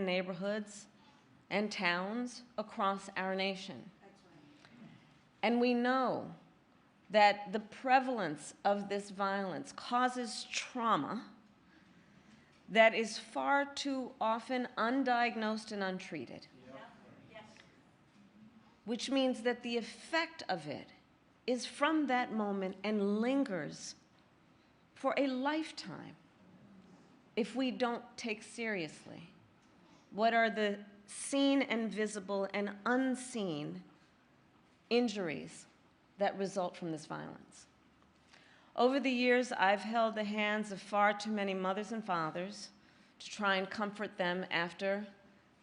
neighborhoods and towns across our nation. And we know that the prevalence of this violence causes trauma that is far too often undiagnosed and untreated, which means that the effect of it is from that moment and lingers for a lifetime if we don't take seriously what are the seen and visible and unseen injuries that result from this violence. Over the years, I've held the hands of far too many mothers and fathers to try and comfort them after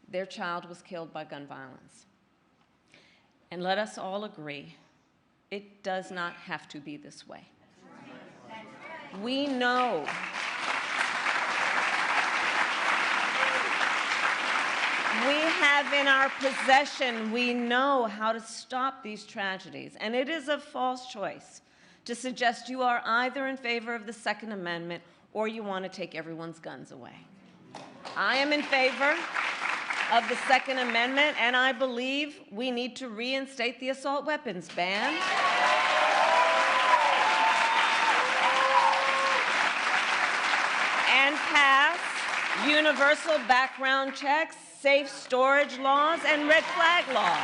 their child was killed by gun violence. And let us all agree, it does not have to be this way. We know we have in our possession, we know how to stop these tragedies. And it is a false choice to suggest you are either in favor of the Second Amendment or you want to take everyone's guns away. I am in favor of the Second Amendment, and I believe we need to reinstate the assault weapons ban. And pass universal background checks, safe storage laws, and red flag laws.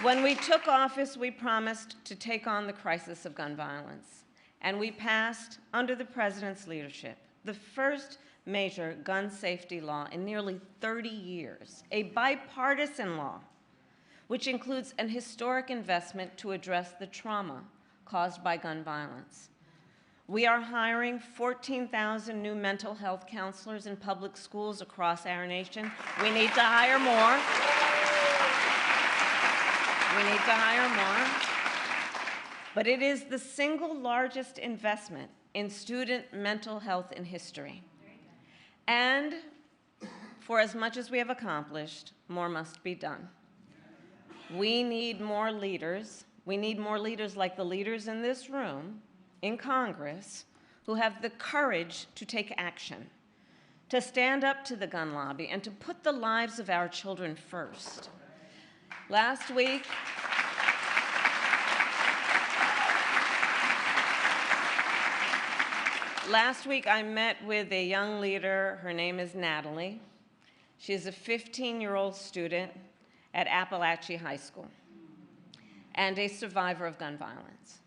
When we took office, we promised to take on the crisis of gun violence, and we passed, under the President's leadership, the first major gun safety law in nearly 30 years, a bipartisan law, which includes an historic investment to address the trauma caused by gun violence. We are hiring 14,000 new mental health counselors in public schools across our nation. We need to hire more. We need to hire more. But it is the single largest investment in student mental health in history. And for as much as we have accomplished, more must be done. We need more leaders. We need more leaders like the leaders in this room, in Congress, who have the courage to take action, to stand up to the gun lobby, and to put the lives of our children first. Last week, I met with a young leader. Her name is Natalie. She is a 15-year-old student at Appalachia High School and a survivor of gun violence.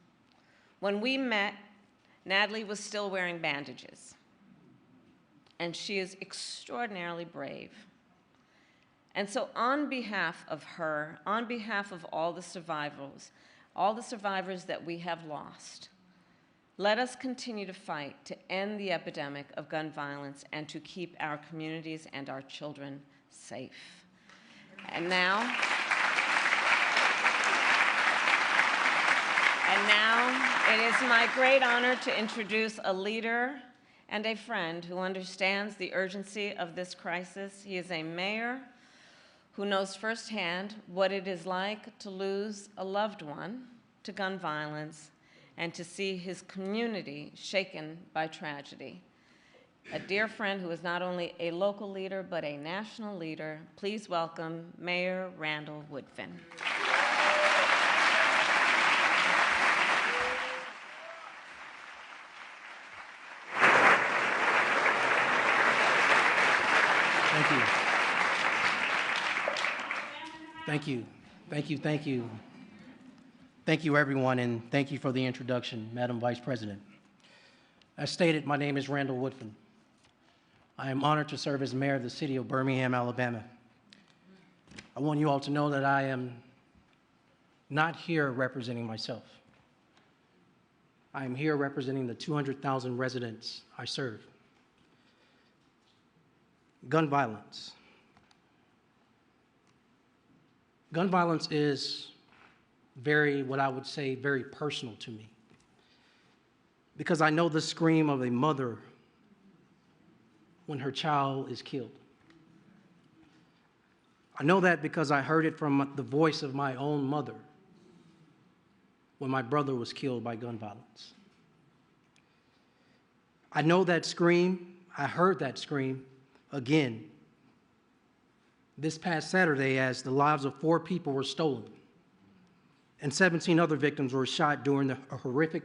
When we met, Natalie was still wearing bandages, and she is extraordinarily brave. And so on behalf of her, on behalf of all the survivors that we have lost, let us continue to fight to end the epidemic of gun violence and to keep our communities and our children safe. And now it is my great honor to introduce a leader and a friend who understands the urgency of this crisis. He is a mayor who knows firsthand what it is like to lose a loved one to gun violence and to see his community shaken by tragedy. A dear friend who is not only a local leader, but a national leader. Please welcome Mayor Randall Woodfin. Thank you. Thank you. Thank you. Thank you. Thank you, everyone, and thank you for the introduction, Madam Vice President. As stated, my name is Randall Woodfin. I am honored to serve as mayor of the city of Birmingham, Alabama. I want you all to know that I am not here representing myself. I am here representing the 200,000 residents I serve. Gun violence. Gun violence is what I would say, very personal to me. Because I know the scream of a mother when her child is killed. I know that because I heard it from the voice of my own mother when my brother was killed by gun violence. I know that scream. I heard that scream again this past Saturday as the lives of 4 people were stolen and 17 other victims were shot during a horrific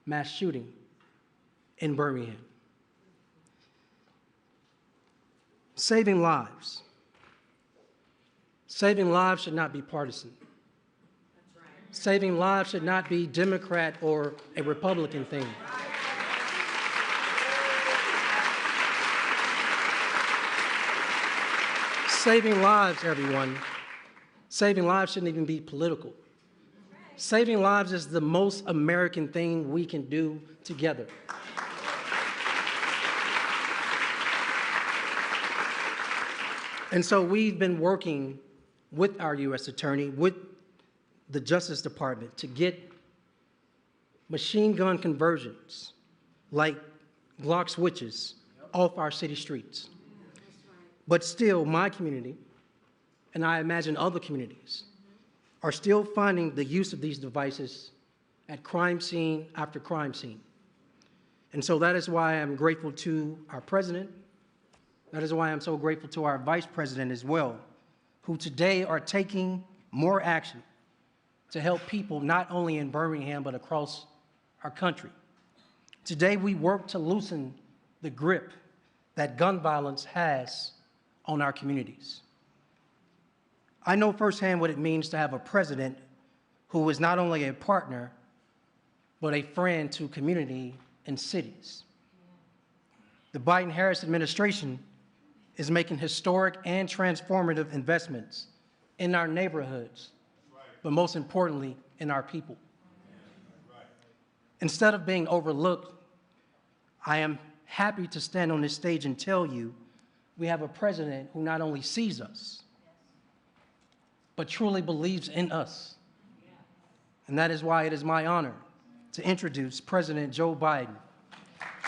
mass shooting in Birmingham. Saving lives. Saving lives should not be partisan. Saving lives should not be Democrat or a Republican thing. Saving lives, everyone. Saving lives shouldn't even be political. Saving lives is the most American thing we can do together. And so we've been working with our U.S. Attorney, with the Justice Department, to get machine gun conversions like Glock switches off our city streets. But still, my community, and I imagine other communities, are still finding the use of these devices at crime scene after crime scene. And so that is why I'm grateful to our president. That is why I'm so grateful to our vice president as well, who today are taking more action to help people not only in Birmingham, but across our country. Today, we work to loosen the grip that gun violence has on our communities. I know firsthand what it means to have a president who is not only a partner, but a friend to community and cities. The Biden-Harris administration is making historic and transformative investments in our neighborhoods, but most importantly, in our people. Instead of being overlooked, I am happy to stand on this stage and tell you we have a president who not only sees us, but truly believes in us. And that is why it is my honor to introduce President Joe Biden,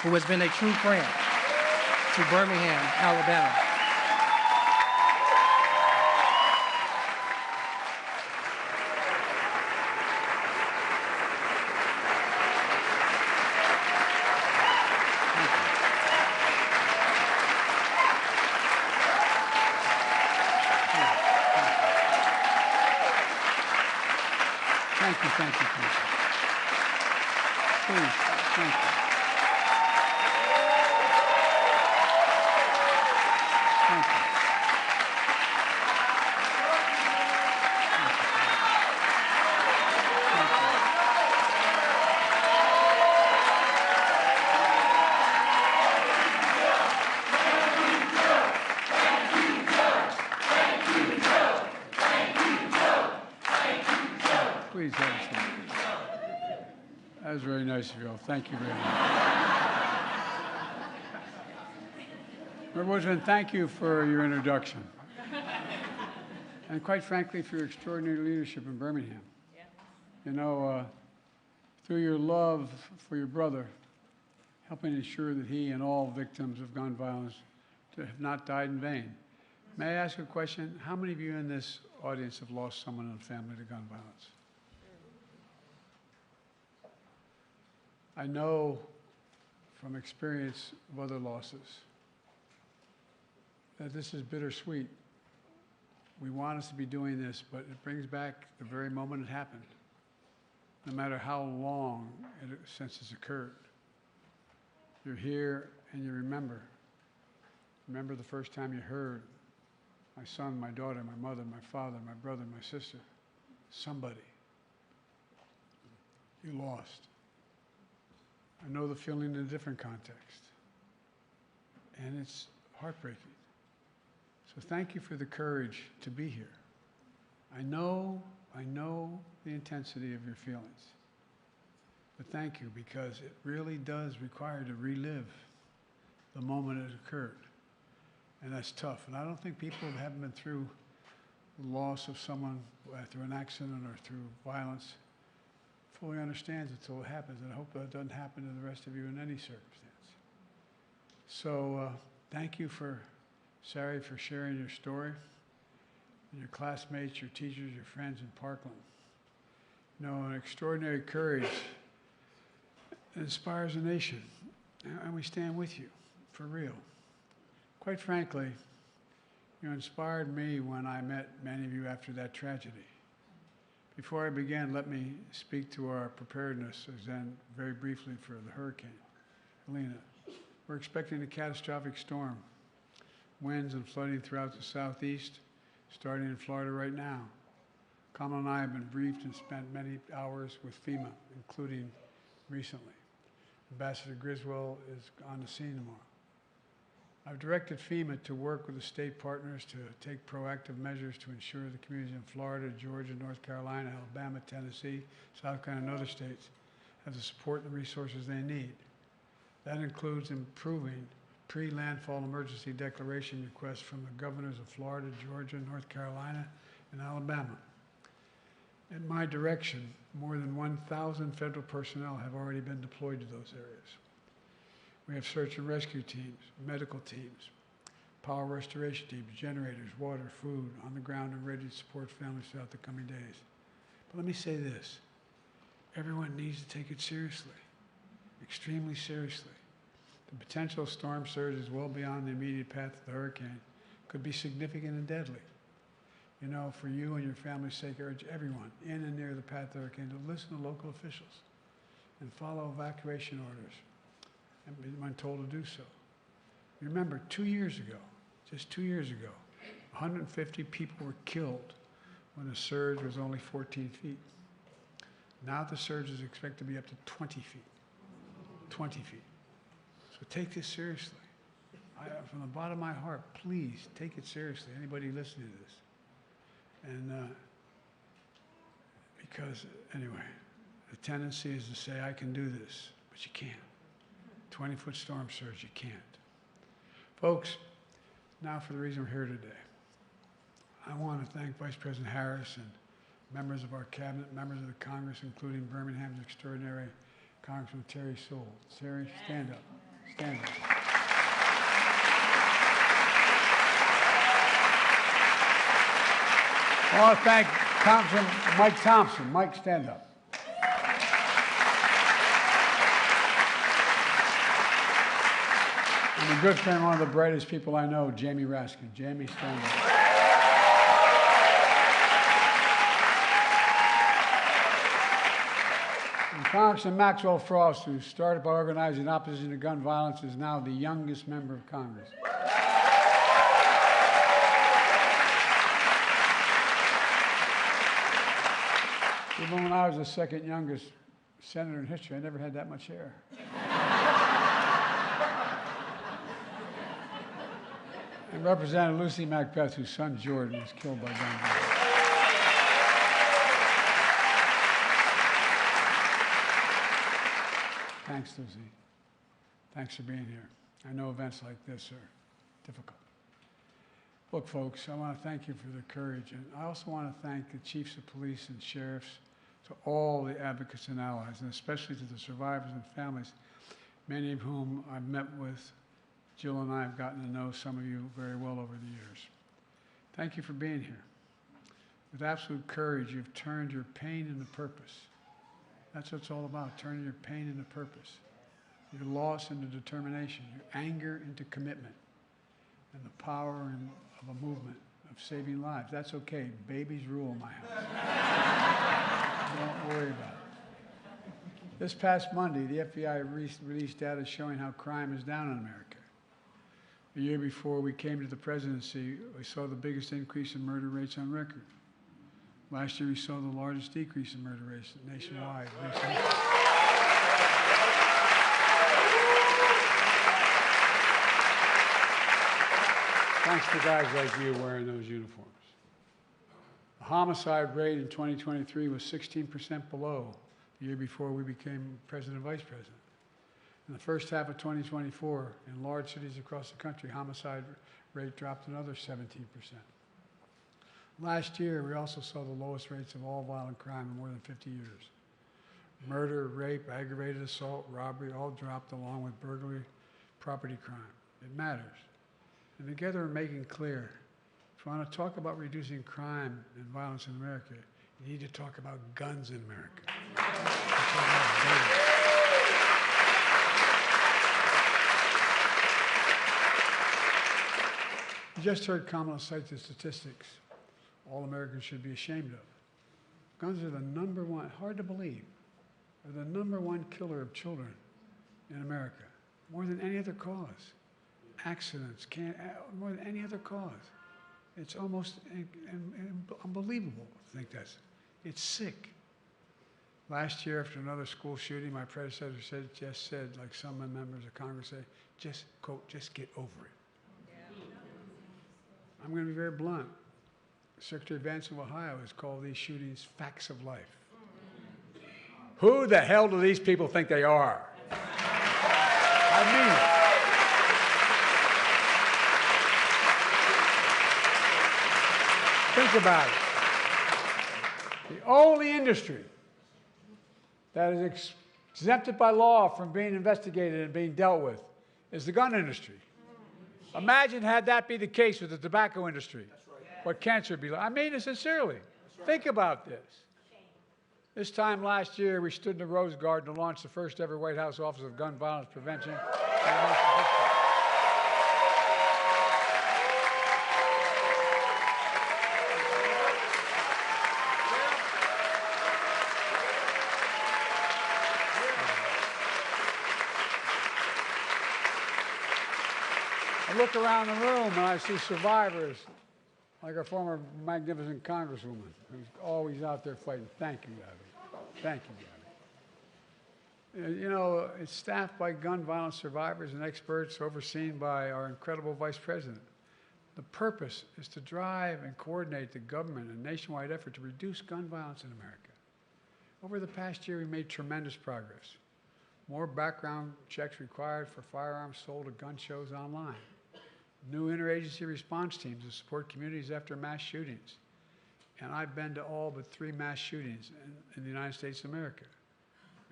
who has been a true friend to Birmingham, Alabama. Thank you. Please, thank you. Thank you. Please have a seat. That was very nice of you all. Thank you very much. Mr. Woodfin, thank you for your introduction. And quite frankly, for your extraordinary leadership in Birmingham. Yeah. You know, through your love for your brother, helping ensure that he and all victims of gun violence have not died in vain. May I ask a question? How many of you in this audience have lost someone in the family to gun violence? I know from experience of other losses that this is bittersweet. We want us to be doing this, but it brings back the very moment it happened, no matter how long since it's occurred. You're here and you remember. Remember the first time you heard my son, my daughter, my mother, my father, my brother, my sister, somebody you lost. I know the feeling in a different context, and it's heartbreaking. So thank you for the courage to be here. I know the intensity of your feelings, but thank you, because it really does require to relive the moment it occurred, and that's tough. And I don't think people who haven't been through the loss of someone through an accident or through violence fully understands it until it happens, and I hope that doesn't happen to the rest of you in any circumstance. So thank you, Sari, for sharing your story, and your classmates, your teachers, your friends in Parkland. You know, an extraordinary courage inspires a nation, And we stand with you, for real. Quite frankly, you inspired me when I met many of you after that tragedy. Before I begin, let me speak to our preparedness, again, very briefly, for the hurricane. Helene, we're expecting a catastrophic storm. Winds and flooding throughout the southeast, starting in Florida right now. Kamala and I have been briefed and spent many hours with FEMA, including recently. Ambassador Griswold is on the scene tomorrow. I've directed FEMA to work with the state partners to take proactive measures to ensure the communities in Florida, Georgia, North Carolina, Alabama, Tennessee, South Carolina, and other states have the support and the resources they need. That includes improving pre-landfall emergency declaration requests from the governors of Florida, Georgia, North Carolina, and Alabama. In my direction, more than 1,000 federal personnel have already been deployed to those areas. We have search and rescue teams, medical teams, power restoration teams, generators, water, food on the ground and ready to support families throughout the coming days. But let me say this, everyone needs to take it seriously, extremely seriously. The potential storm surge is well beyond the immediate path of the hurricane, could be significant and deadly. You know, for you and your family's sake, I urge everyone in and near the path of the hurricane to listen to local officials and follow evacuation orders when told to do so. Remember, 2 years ago, just 2 years ago, 150 people were killed when the surge was only 14 feet. Now the surge is expected to be up to 20 feet. 20 feet. So take this seriously. From the bottom of my heart, please take it seriously, anybody listening to this. And because, anyway, the tendency is to say, I can do this, but you can't. 20-foot storm surge, you can't. Folks, now for the reason we're here today. I want to thank Vice President Harris and members of our cabinet, members of the Congress, including Birmingham's extraordinary Congressman Terry Sewell. Terry, stand up. Stand up. I want to thank Congressman Mike Thompson. Mike, stand up. And a good friend, one of the brightest people I know, Jamie Raskin. Jamie, stand up. And Congressman Maxwell Frost, who started by organizing opposition to gun violence, is now the youngest member of Congress. Even when I was the second youngest senator in history, I never had that much hair. And Representative Lucy Macbeth, whose son Jordan was killed by gun violence. Thanks, Lucy. Thanks for being here. I know events like this are difficult. Look, folks, I want to thank you for the courage, and I also want to thank the chiefs of police and sheriffs, to all the advocates and allies, and especially to the survivors and families, many of whom I've met with. Jill and I have gotten to know some of you very well over the years. Thank you for being here. With absolute courage, you've turned your pain into purpose. That's what it's all about, turning your pain into purpose, your loss into determination, your anger into commitment, and the power of a movement of saving lives. That's okay. Babies rule in my house. Don't worry about it. This past Monday, the FBI released data showing how crime is down in America. The year before we came to the presidency, we saw the biggest increase in murder rates on record. Last year, we saw the largest decrease in murder rates nationwide. Thanks to guys like you wearing those uniforms. The homicide rate in 2023 was 16% below the year before we became president and vice president. In the first half of 2024, in large cities across the country, homicide rate dropped another 17%. Last year, we also saw the lowest rates of all violent crime in more than 50 years. Murder, rape, aggravated assault, robbery all dropped along with burglary, property crime. It matters. And together we're making clear, if you want to talk about reducing crime and violence in America, you need to talk about guns in America. You just heard Kamala cite the statistics all Americans should be ashamed of. Guns are the number one, hard to believe, are the number one killer of children in America, more than any other cause. Accidents, more than any other cause. It's almost unbelievable to think it's sick. Last year, after another school shooting, my predecessor said, like some members of Congress say, just, quote, just get over it. I'm going to be very blunt. Secretary Vance of Ohio has called these shootings facts of life. Who the hell do these people think they are? I mean it. Think about it. The only industry that is exempted by law from being investigated and being dealt with is the gun industry. Imagine had that be the case with the tobacco industry. What cancer would be like. I mean it sincerely. Think about this. This time last year, we stood in the Rose Garden to launch the first ever White House Office of Gun Violence Prevention. I look around the room and I see survivors like our former magnificent Congresswoman, who's always out there fighting. Thank you, Abby. Thank you, Abby. You know, it's staffed by gun violence survivors and experts overseen by our incredible Vice President. The purpose is to drive and coordinate the government in a nationwide effort to reduce gun violence in America. Over the past year, we made tremendous progress. More background checks required for firearms sold at gun shows online. New interagency response teams to support communities after mass shootings. And I've been to all but 3 mass shootings in the United States of America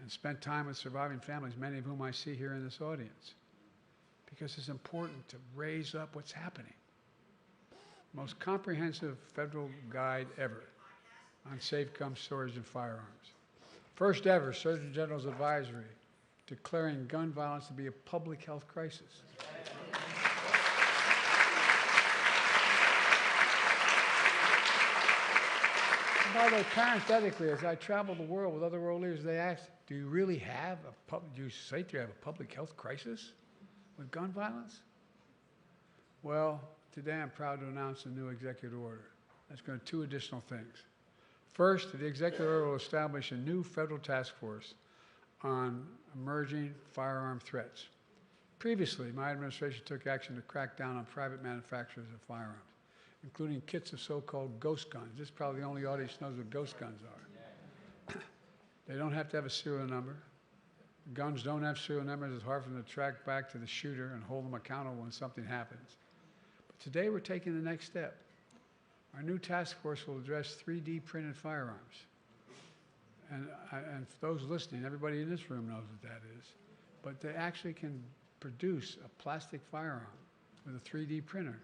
and spent time with surviving families, many of whom I see here in this audience, because it's important to raise up what's happening. Most comprehensive federal guide ever on safe gun storage and firearms. First ever Surgeon General's advisory declaring gun violence to be a public health crisis. By the way, parenthetically, as I travel the world with other world leaders, they ask, do you really have do you say you have a public health crisis with gun violence? Well, today I'm proud to announce a new executive order. That's going to do 2 additional things. First, the executive order will establish a new federal task force on emerging firearm threats. Previously, my administration took action to crack down on private manufacturers of firearms, including kits of so-called ghost guns. This is probably the only audience knows what ghost guns are. They don't have to have a serial number. Guns don't have serial numbers. It's hard for them to track back to the shooter and hold them accountable when something happens. But today we're taking the next step. Our new task force will address 3D printed firearms. And for those listening, everybody in this room knows what that is. But they actually can produce a plastic firearm with a 3D printer.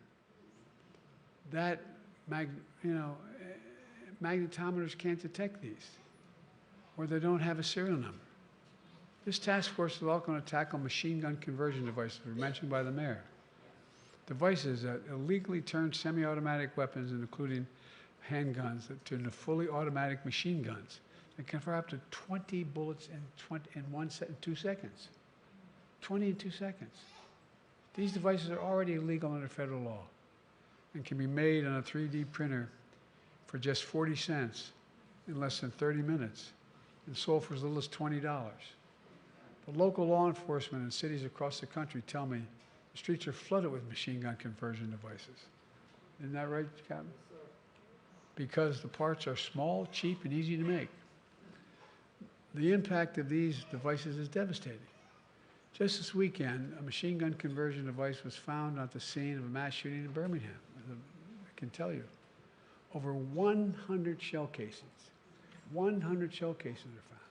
That, magnetometers can't detect these, or they don't have a serial number. This task force is also going to tackle machine gun conversion devices, mentioned by the mayor. Devices that illegally turn semi-automatic weapons, including handguns, into fully automatic machine guns that can fire up to 20 bullets in 2 seconds. 20 in 2 seconds. These devices are already illegal under federal law and can be made on a 3D printer for just 40 cents in less than 30 minutes and sold for as little as $20. But local law enforcement in cities across the country tell me the streets are flooded with machine gun conversion devices. Isn't that right, Captain? Because the parts are small, cheap, and easy to make. The impact of these devices is devastating. Just this weekend, a machine gun conversion device was found at the scene of a mass shooting in Birmingham. I can tell you, over 100 shell casings. 100 shell casings are found,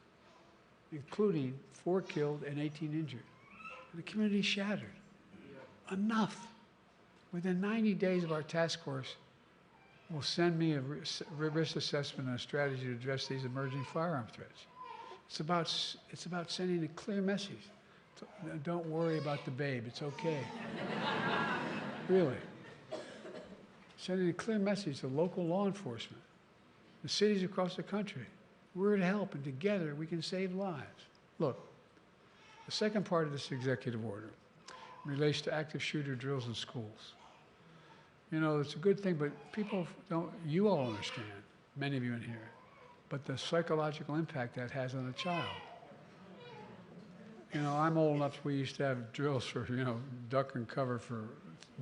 including 4 killed and 18 injured. And the community is shattered. Enough. Within 90 days of our task force, will send me a risk assessment and a strategy to address these emerging firearm threats. It's about sending a clear message. Don't worry about the babe. It's okay. Really. sending a clear message to local law enforcement, the cities across the country. We're to help, and together we can save lives. Look, the second part of this executive order relates to active shooter drills in schools. You know, it's a good thing, but people don't, you all understand, many of you in here, but the psychological impact that has on a child. You know, I'm old enough, we used to have drills for, you know, duck and cover for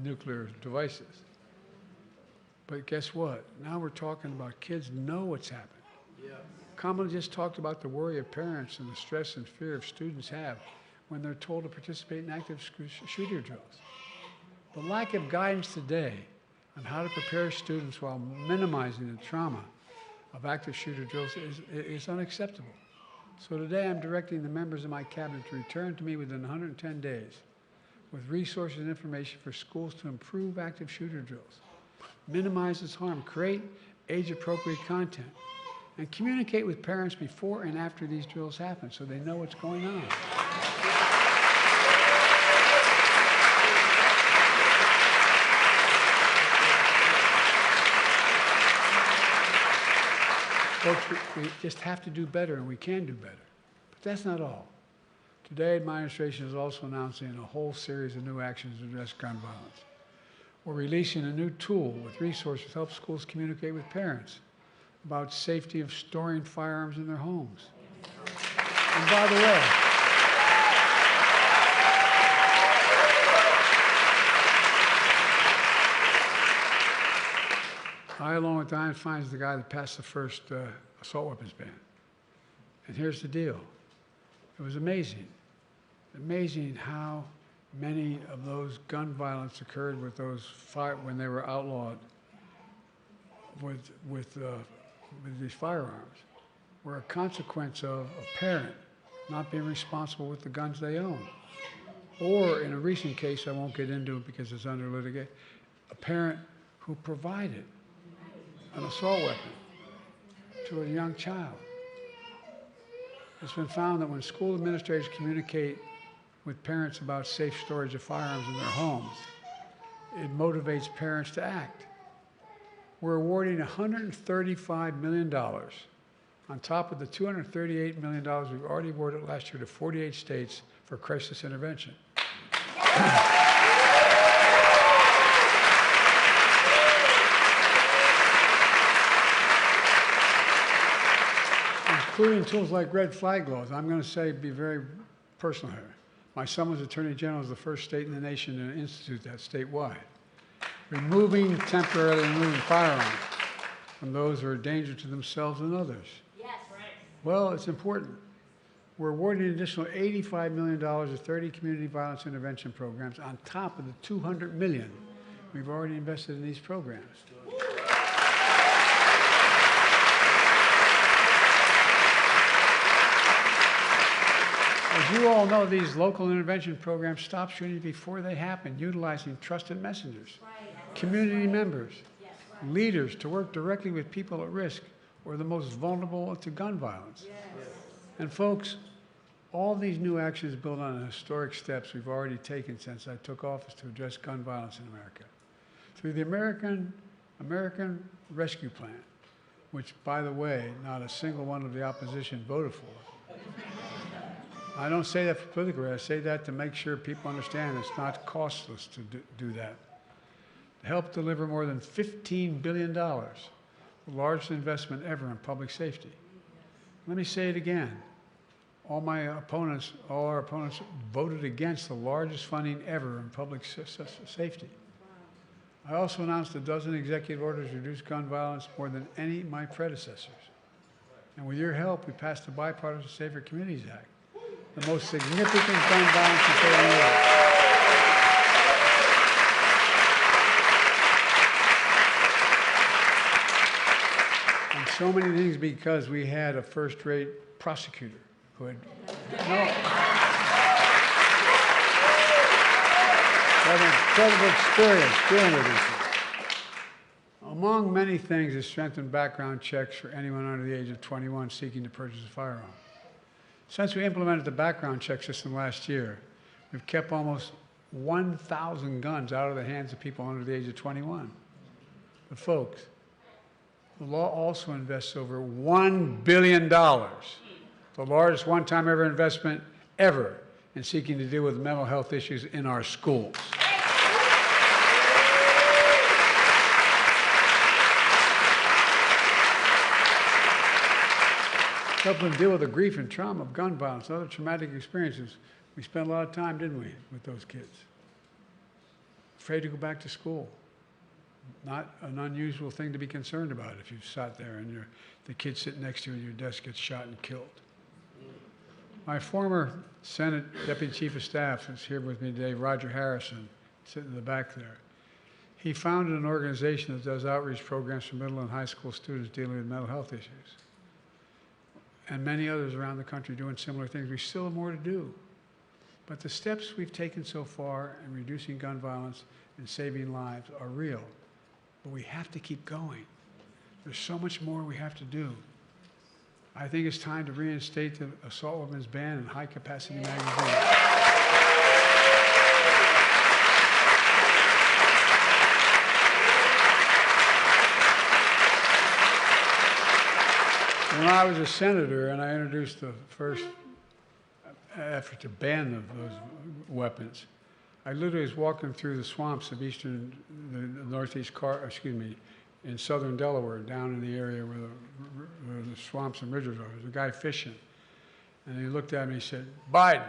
nuclear devices. But guess what? Now we're talking about kids know what's happened. Yeah. Kamala just talked about the worry of parents and the stress and fear of students have when they're told to participate in active shooter drills. The lack of guidance today on how to prepare students while minimizing the trauma of active shooter drills is unacceptable. So today I'm directing the members of my cabinet to return to me within 110 days with resources and information for schools to improve active shooter drills, minimize its harm, create age-appropriate content, and communicate with parents before and after these drills happen so they know what's going on. Folks, we just have to do better, and we can do better. But that's not all. Today, administration is also announcing a whole series of new actions to address gun violence. We're releasing a new tool with resources to help schools communicate with parents about safety of storing firearms in their homes. And by the way, I, along with Diane Fines, the guy that passed the first assault weapons ban. And here's the deal. It was amazing. Amazing how many of those gun violence occurred with those when they were outlawed with these firearms were a consequence of a parent not being responsible with the guns they own. Or in a recent case, I won't get into it because it's under litigation, a parent who provided an assault weapon to a young child. It's been found that when school administrators communicate with parents about safe storage of firearms in their homes, it motivates parents to act. We're awarding $135 million on top of the $238 million we've already awarded last year to 48 states for crisis intervention. Including tools like red flag laws. I'm going to say, be very personal here. My son was Attorney General, is the first state in the nation to institute that statewide. Temporarily removing firearms from those who are a danger to themselves and others. Yes. Right. Well, it's important. We're awarding an additional $85 million to 30 community violence intervention programs on top of the $200 million we've already invested in these programs. As you all know, these local intervention programs stop shootings before they happen, utilizing trusted messengers, community members, leaders to work directly with people at risk or the most vulnerable to gun violence. And folks, all these new actions build on the historic steps we've already taken since I took office to address gun violence in America. Through the American Rescue Plan, which, by the way, not a single one of the opposition voted for. I don't say that for political reasons. I say that to make sure people understand it's not costless to do that. To help deliver more than $15 billion, the largest investment ever in public safety. Let me say it again. All our opponents voted against the largest funding ever in public safety. I also announced a dozen executive orders to reduce gun violence, more than any of my predecessors. And with your help, we passed the Bipartisan Safer Communities Act, the most significant gun violence in 30 years. And so many things because we had a first-rate prosecutor who had an incredible experience dealing with these things. Among many things is strengthened background checks for anyone under the age of 21 seeking to purchase a firearm. Since we implemented the background check system last year, we've kept almost 1,000 guns out of the hands of people under the age of 21. But folks, the law also invests over $1 billion, the largest one-time ever investment ever in seeking to deal with mental health issues in our schools. Help them deal with the grief and trauma of gun violence and other traumatic experiences. We spent a lot of time, didn't we, with those kids? Afraid to go back to school. Not an unusual thing to be concerned about if you've sat there and the kid sitting next to you at your desk gets shot and killed. My former Senate Deputy Chief of Staff is here with me today, Roger Harrison, sitting in the back there. He founded an organization that does outreach programs for middle and high school students dealing with mental health issues. And many others around the country doing similar things. We still have more to do. But the steps we've taken so far in reducing gun violence and saving lives are real. But we have to keep going. There's so much more we have to do. I think it's time to reinstate the assault weapons ban in high-capacity magazines. When I was a senator and I introduced the first effort to ban those weapons, I literally was walking through the swamps of the in southern Delaware, down in the area where the swamps and ridges are. There was a guy fishing. And he looked at me and he said, "Biden,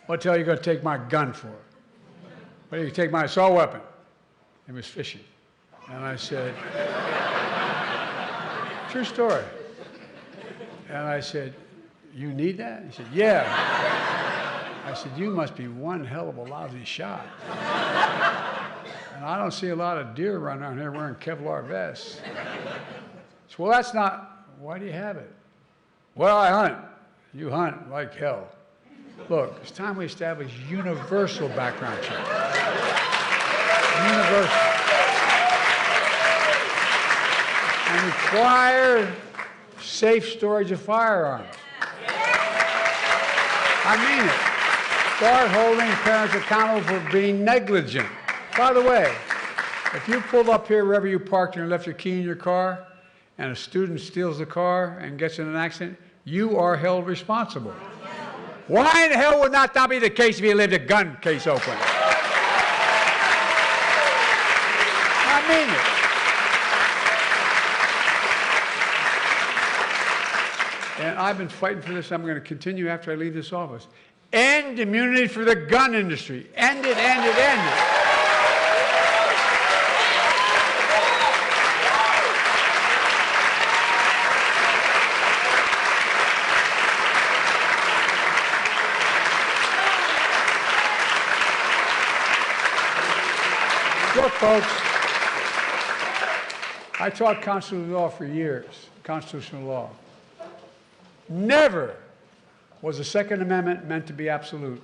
what the hell are you going to take my gun for? What do you take my assault weapon?" He was fishing. And I said, "True story." And I said, "You need that?" He said, "Yeah." I said, "You must be one hell of a lousy shot. And I don't see a lot of deer running around here wearing Kevlar vests." So, "Well, that's not, why do you have it?" "Well, I hunt." "You hunt like hell." Look, it's time we establish universal background checks. Universal. And require safe storage of firearms. I mean it. Start holding parents accountable for being negligent. By the way, if you pulled up here wherever you parked and left your key in your car, and a student steals the car and gets in an accident, you are held responsible. Why in the hell would not that be the case if you left a gun case open? I mean it. And I've been fighting for this. I'm going to continue after I leave this office. End immunity for the gun industry. End it, end it, end it. Look, folks, I taught constitutional law for years, constitutional law. Never was the Second Amendment meant to be absolute.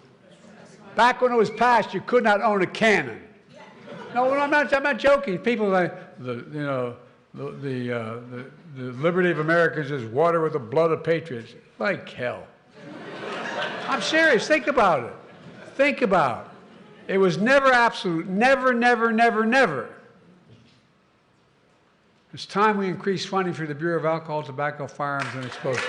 Back when it was passed, you could not own a cannon. No, I'm not joking. People like the liberty of Americans is water with the blood of patriots. Like hell. I'm serious. Think about it. Think about it. It was never absolute. Never, never, never, never. It's time we increase funding for the Bureau of Alcohol, Tobacco, Firearms, and Explosives.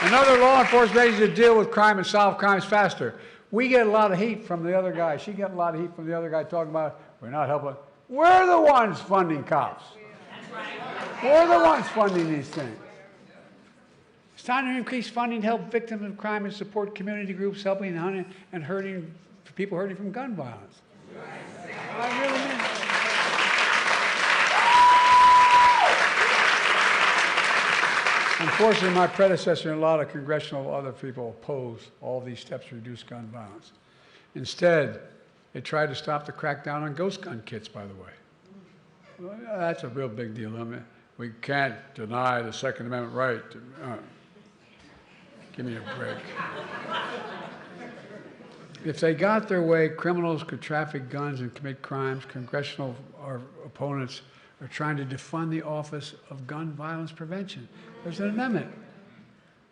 Another law enforcement agency to deal with crime and solve crimes faster. We get a lot of heat from the other guy. She got a lot of heat from the other guy talking about, we're not helping. We're the ones funding cops. We're the ones funding these things. It's time to increase funding to help victims of crime and support community groups helping and hurting people hurting from gun violence. I really mean it. Unfortunately, my predecessor and a lot of congressional other people opposed all these steps to reduce gun violence. Instead, they tried to stop the crackdown on ghost gun kits, by the way. Well, that's a real big deal. I mean, we can't deny the Second Amendment right to, give me a break. If they got their way, criminals could traffic guns and commit crimes. Congressional opponents are trying to defund the Office of Gun Violence Prevention. There's an amendment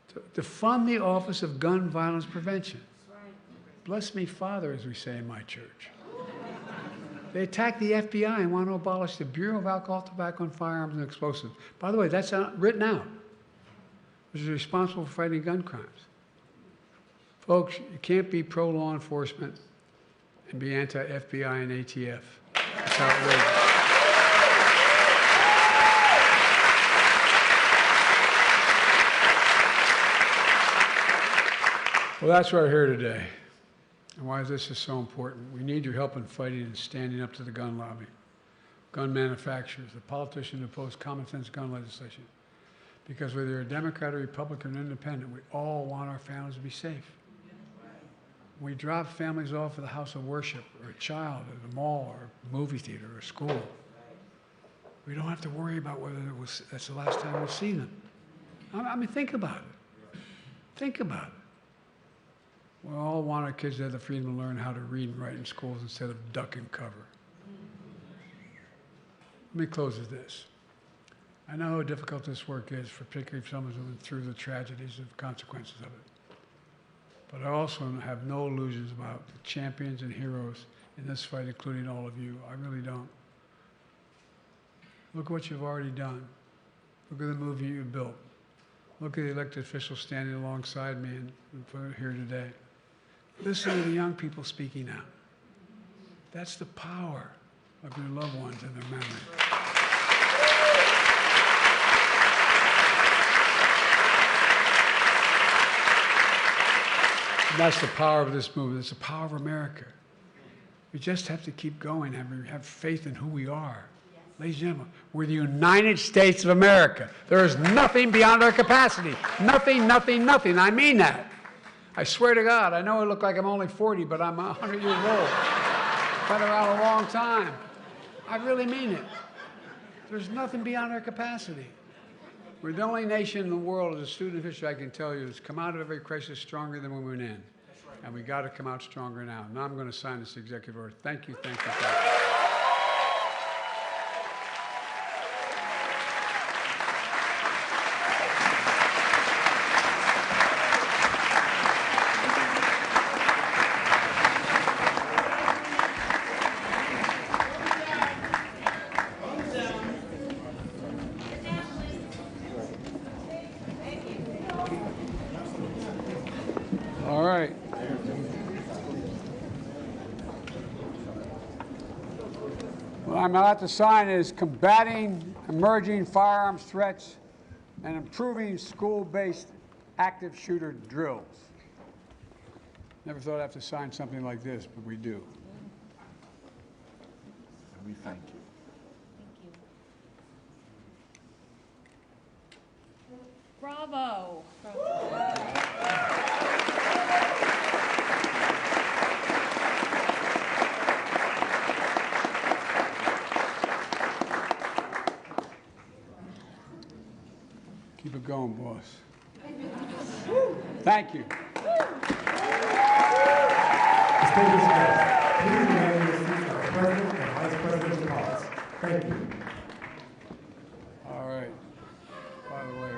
to defund the Office of Gun Violence Prevention. Bless me, Father, as we say in my church. They attacked the FBI and want to abolish the Bureau of Alcohol, Tobacco, and Firearms and Explosives. By the way, that's written out, which is responsible for fighting gun crimes. Folks, you can't be pro-law enforcement and be anti-FBI and ATF. That's outrageous. Well, that's why we're here today, and why this is so important. We need your help in fighting and standing up to the gun lobby, gun manufacturers, the politicians who oppose common sense gun legislation. Because whether you're a Democrat or Republican or Independent, we all want our families to be safe. We drop families off at the house of worship, or a child at a mall, or a movie theater, or a school. We don't have to worry about whether that's the last time we'll see them. I mean, think about it. Think about it. We all want our kids to have the freedom to learn how to read and write in schools instead of duck and cover. Let me close with this. I know how difficult this work is, particularly for someone who's been through the tragedies and consequences of it. But I also have no illusions about the champions and heroes in this fight, including all of you. I really don't. Look at what you've already done. Look at the movie you built. Look at the elected officials standing alongside me and here today. Listen to the young people speaking out. That's the power of your loved ones and their memory. And that's the power of this movement. It's the power of America. We just have to keep going, have faith in who we are. Yes. Ladies and gentlemen, we're the United States of America. There is nothing beyond our capacity. Nothing, nothing, nothing. I mean that. I swear to God, I know I look like I'm only 40, but I'm 100 years old. Been around a long time. I really mean it. There's nothing beyond our capacity. We're the only nation in the world, as a student of history, I can tell you, that's come out of every crisis stronger than when we went in. And we got to come out stronger now. Now I'm going to sign this executive order. Thank you, thank you, thank you. All right. What I'm about to sign is combating emerging firearms threats and improving school-based active shooter drills. Never thought I'd have to sign something like this, but we do. And we thank you. Bravo. Keep it going, boss. Thank you. Distinguished guests, please remain in your seats for the President and Vice President's remarks. Thank you. All right. By the way,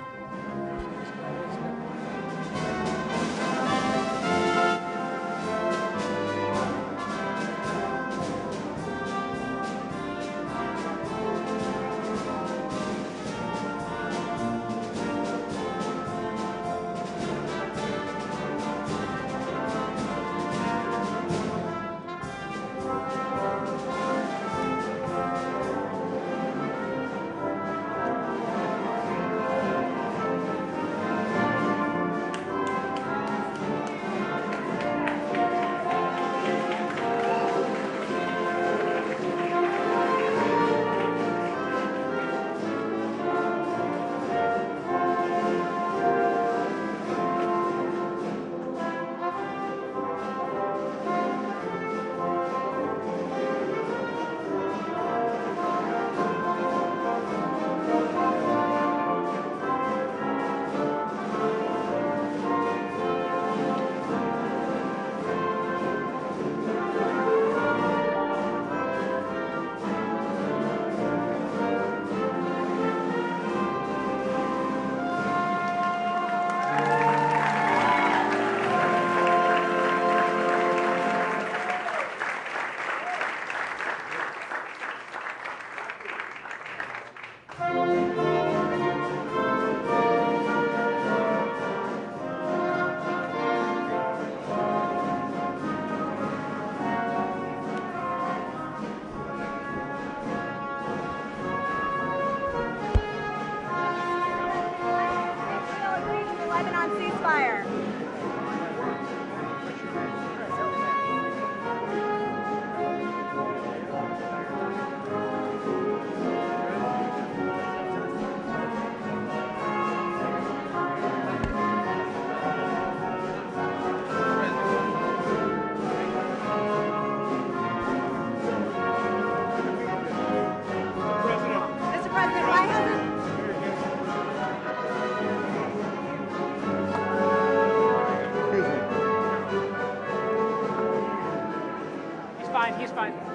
G7 on ceasefire. Mr. President, why hasn't... He's fine, he's fine.